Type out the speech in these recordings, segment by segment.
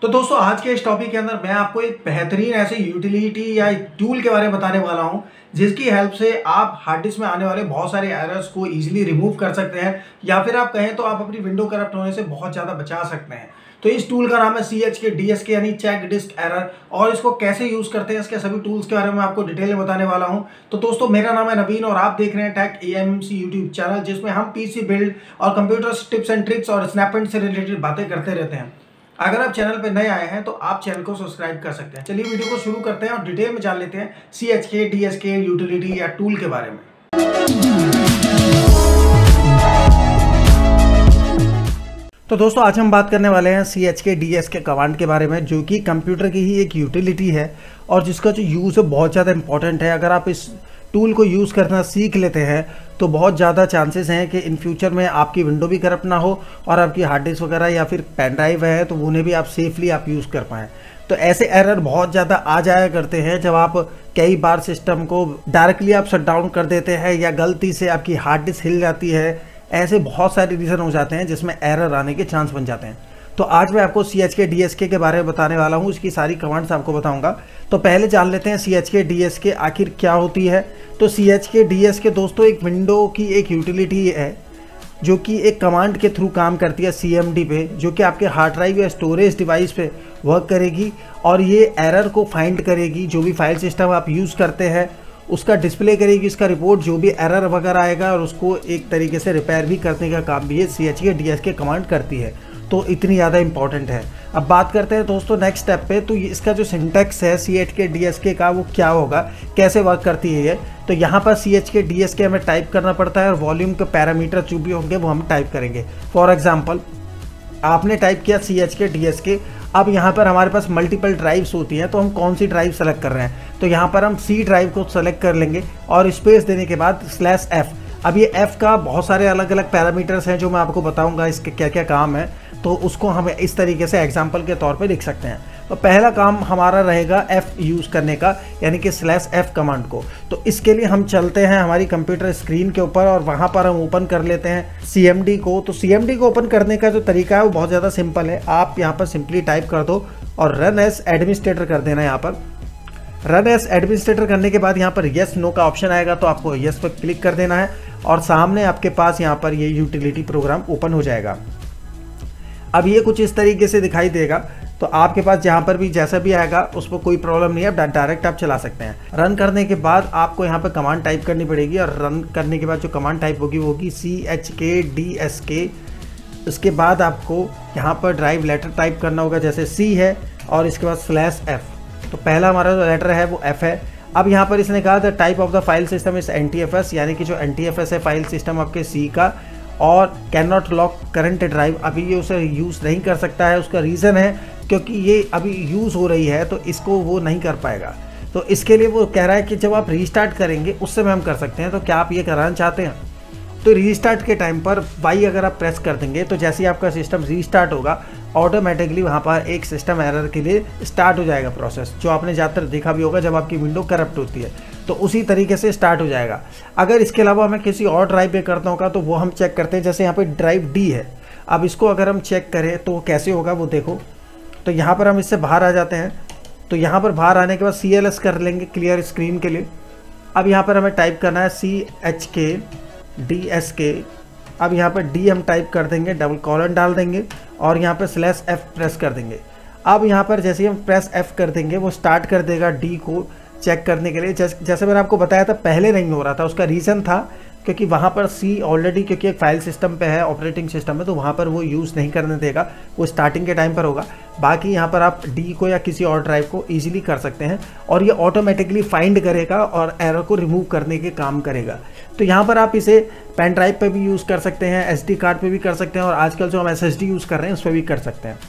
तो दोस्तों आज के इस टॉपिक के अंदर मैं आपको एक बेहतरीन ऐसे यूटिलिटी या एक टूल के बारे में बताने वाला हूं जिसकी हेल्प से आप हार्ड डिस्क में आने वाले बहुत सारे एरर्स को इजीली रिमूव कर सकते हैं या फिर आप कहें तो आप अपनी विंडो करप्ट होने से बहुत ज़्यादा बचा सकते हैं। तो इस टूल का नाम है CHK DSK यानी चेक डिस्क एरर, और इसको कैसे यूज़ करते हैं इसके सभी टूल्स के बारे में आपको डिटेल में बताने वाला हूं। तो दोस्तों मेरा नाम है नवीन और आप देख रहे हैं टेक AMC यूट्यूब चैनल, जिसमें हम PC बिल्ड और कंप्यूटर टिप्स एंड ट्रिक्स और स्नैपइंट से रिलेटेड बातें करते रहते हैं। अगर आप चैनल पर नए आए हैं तो आप चैनल को सब्सक्राइब कर सकते हैं। चलिए वीडियो को शुरू करते हैं और डिटेल में जान लेते हैं CHK DSK यूटिलिटी या टूल के बारे में। तो दोस्तों आज हम बात करने वाले हैं CHK DSK कमांड के बारे में, जो कि कंप्यूटर की ही एक यूटिलिटी है और जिसका जो यूज़ है बहुत ज़्यादा इंपॉर्टेंट है। अगर आप इस टूल को यूज़ करना सीख लेते हैं तो बहुत ज़्यादा चांसेस हैं कि इन फ्यूचर में आपकी विंडो भी करप्ट ना हो और आपकी हार्ड डिस्क वगैरह या फिर पेन ड्राइव है तो उन्हें भी आप सेफली आप यूज़ कर पाएँ। तो ऐसे एरर बहुत ज़्यादा आ जाया करते हैं जब आप कई बार सिस्टम को डायरेक्टली आप शट डाउन कर देते हैं या गलती से आपकी हार्ड डिस्क हिल जाती है। ऐसे बहुत सारे रीज़न हो जाते हैं जिसमें एरर आने के चांस बन जाते हैं। तो आज मैं आपको CHK DSK के बारे में बताने वाला हूँ, इसकी सारी कमांड्स आपको बताऊंगा। तो पहले जान लेते हैं CHK DSK आखिर क्या होती है। तो CHK DSK दोस्तों एक विंडो की एक यूटिलिटी है जो कि एक कमांड के थ्रू काम करती है CMD पे, जो कि आपके हार्ड ड्राइव या स्टोरेज डिवाइस पे वर्क करेगी और ये एरर को फाइंड करेगी। जो भी फाइल सिस्टम आप यूज़ करते हैं उसका डिस्प्ले करेगी, इसका रिपोर्ट जो भी एरर वगैरह आएगा और उसको एक तरीके से रिपेयर भी करने का काम भी ये CHK DSK कमांड करती है। तो इतनी ज़्यादा इंपॉर्टेंट है। अब बात करते हैं दोस्तों नेक्स्ट स्टेप पे। तो इसका जो सिंटैक्स है CHK DSK का वो क्या होगा, कैसे वर्क करती है ये। तो यहाँ पर CHK DSK हमें टाइप करना पड़ता है और वॉल्यूम के पैरामीटर जो भी होंगे वो हम टाइप करेंगे। फॉर एग्जाम्पल आपने टाइप किया CHK DSK, अब यहाँ पर हमारे पास मल्टीपल ड्राइव्स होती हैं तो हम कौन सी ड्राइव सेलेक्ट कर रहे हैं। तो यहाँ पर हम C ड्राइव को सेलेक्ट कर लेंगे और स्पेस देने के बाद /F। अब ये F का बहुत सारे अलग अलग पैरामीटर्स हैं जो मैं आपको बताऊंगा इसके क्या क्या काम है। तो उसको हम इस तरीके से एग्जांपल के तौर पे लिख सकते हैं। तो पहला काम हमारा रहेगा F यूज़ करने का, यानी कि /F कमांड को। तो इसके लिए हम चलते हैं हमारी कंप्यूटर स्क्रीन के ऊपर और वहाँ पर हम ओपन कर लेते हैं CMD को। तो CMD को ओपन करने का जो तरीका है वो बहुत ज़्यादा सिंपल है। आप यहाँ पर सिंपली टाइप कर दो और रन एज एडमिनिस्ट्रेटर कर देना। यहाँ पर रन एज एडमिनिस्ट्रेटर करने के बाद यहाँ पर येस नो का ऑप्शन आएगा, तो आपको येस पर क्लिक कर देना है और सामने आपके पास यहाँ पर ये यूटिलिटी प्रोग्राम ओपन हो जाएगा। अब ये कुछ इस तरीके से दिखाई देगा। तो आपके पास जहाँ पर भी जैसा भी आएगा उस पर कोई प्रॉब्लम नहीं है, डायरेक्ट आप चला सकते हैं। रन करने के बाद आपको यहाँ पर कमांड टाइप करनी पड़ेगी और रन करने के बाद जो कमांड टाइप होगी वो होगी CHK DSK। उसके बाद आपको यहाँ पर ड्राइव लेटर टाइप करना होगा, जैसे C है और इसके बाद /F। तो पहला हमारा जो लेटर है वो F है। अब यहाँ पर इसने कहा the type of the file system इस NTFS, यानी कि जो NTFS है फाइल सिस्टम आपके C का, और can not lock current drive, अभी ये उसे यूज़ नहीं कर सकता है। उसका रीज़न है क्योंकि ये अभी यूज़ हो रही है तो इसको वो नहीं कर पाएगा। तो इसके लिए वो कह रहा है कि जब आप रीस्टार्ट करेंगे उस समय हम कर सकते हैं। तो क्या आप ये कराना चाहते हैं? तो रीस्टार्ट के टाइम पर Y अगर आप प्रेस कर देंगे तो जैसे ही आपका सिस्टम रीस्टार्ट होगा ऑटोमेटिकली वहाँ पर एक सिस्टम एरर के लिए स्टार्ट हो जाएगा प्रोसेस, जो आपने ज़्यादातर देखा भी होगा जब आपकी विंडो करप्ट होती है। तो उसी तरीके से स्टार्ट हो जाएगा। अगर इसके अलावा हमें किसी और ड्राइव पे करना होगा तो वो हम चेक करते हैं। जैसे यहाँ पे ड्राइव D है, अब इसको अगर हम चेक करें तो कैसे होगा वो देखो। तो यहाँ पर हम इससे बाहर आ जाते हैं। तो यहाँ पर बाहर आने के बाद CLS कर लेंगे क्लियर स्क्रीन के लिए। अब यहाँ पर हमें टाइप करना है CHK DSK। अब यहाँ पर D हम टाइप कर देंगे, डबल कॉलन डाल देंगे और यहाँ पर /F प्रेस कर देंगे। अब यहाँ पर जैसे ही हम प्रेस F कर देंगे वो स्टार्ट कर देगा D को चेक करने के लिए। जैसे मैंने आपको बताया था पहले नहीं हो रहा था, उसका रीज़न था क्योंकि वहाँ पर C ऑलरेडी क्योंकि एक फाइल सिस्टम पे है, ऑपरेटिंग सिस्टम है, तो वहाँ पर वो यूज़ नहीं करने देगा, वो स्टार्टिंग के टाइम पर होगा। बाकी यहाँ पर आप D को या किसी और ड्राइव को ईजिली कर सकते हैं और ये ऑटोमेटिकली फाइंड करेगा और एरर को रिमूव करने के काम करेगा। तो यहाँ पर आप इसे पेन ड्राइव पर भी यूज़ कर सकते हैं, SD कार्ड पर भी कर सकते हैं और आजकल जो हम SSD यूज़ कर रहे हैं उस पर भी कर सकते हैं।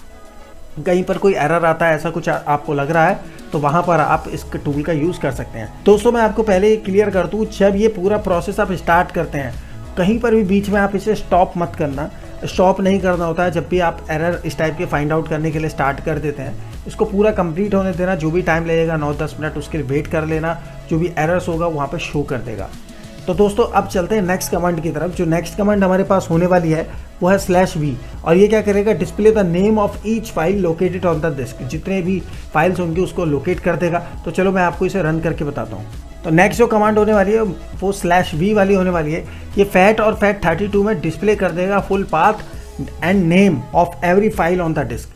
कहीं पर कोई एरर आता है ऐसा कुछ आपको लग रहा है तो वहाँ पर आप इस टूल का यूज़ कर सकते हैं। दोस्तों मैं आपको पहले ये क्लियर कर दूँ, जब ये पूरा प्रोसेस आप स्टार्ट करते हैं कहीं पर भी बीच में आप इसे स्टॉप मत करना। स्टॉप नहीं करना होता है जब भी आप एरर इस टाइप के फाइंड आउट करने के लिए स्टार्ट कर देते हैं। इसको पूरा कंप्लीट होने देना, जो भी टाइम लगेगा 9-10 मिनट उसके लिए वेट कर लेना, जो भी एरर्स होगा वहाँ पर शो कर देगा। तो दोस्तों अब चलते हैं नेक्स्ट कमांड की तरफ। जो नेक्स्ट कमांड हमारे पास होने वाली है वो है /v, और ये क्या करेगा, display the name of each file located on the disk. जितने भी फाइल्स होंगे उसको लोकेट कर देगा। तो चलो मैं आपको इसे रन करके बताता हूँ। तो नेक्स्ट जो कमांड होने वाली है वो /v वाली होने वाली है। ये फैट और FAT32 में डिस्प्ले कर देगा full path and name of every file on the disk.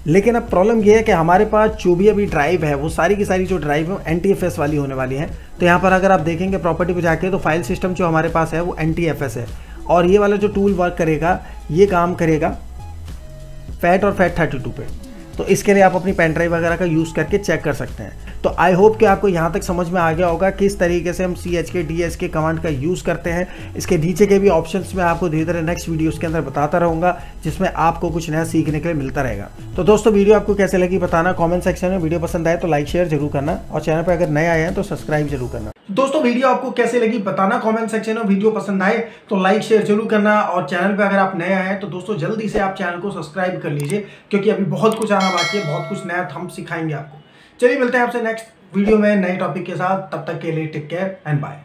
लेकिन अब प्रॉब्लम ये है कि हमारे पास जो भी अभी ड्राइव है वो सारी की सारी जो ड्राइव है NTFS वाली होने वाली है। तो यहाँ पर अगर आप देखेंगे प्रॉपर्टी पे जाके, तो फाइल सिस्टम जो हमारे पास है वो NTFS है, और ये वाला जो टूल वर्क करेगा ये काम करेगा फैट और FAT32 पे। तो इसके लिए आप अपनी पेन ड्राइव वगैरह का यूज़ करके चेक कर सकते हैं। तो आई होप कि आपको यहाँ तक समझ में आ गया होगा किस तरीके से हम CHK DSK कमांड का यूज़ करते हैं। इसके नीचे के भी ऑप्शंस में आपको धीरे धीरे नेक्स्ट वीडियोस के अंदर बताता रहूँगा, जिसमें आपको कुछ नया सीखने के लिए मिलता रहेगा। तो दोस्तों वीडियो आपको कैसे लगी बताना कमेंट सेक्शन में। वीडियो पसंद आए तो लाइक शेयर जरूर करना, और चैनल पर अगर नए आए हैं तो सब्सक्राइब जरूर करना। दोस्तों वीडियो आपको कैसे लगी बताना कमेंट सेक्शन में। वीडियो पसंद आए तो लाइक शेयर जरूर करना, और चैनल पे अगर आप नए आए हैं तो दोस्तों जल्दी से आप चैनल को सब्सक्राइब कर लीजिए, क्योंकि अभी बहुत कुछ आना बाकी है, बहुत कुछ नया हम सिखाएंगे आपको। चलिए मिलते हैं आपसे नेक्स्ट वीडियो में नए टॉपिक के साथ। तब तक के लिए टेक केयर एंड बाय।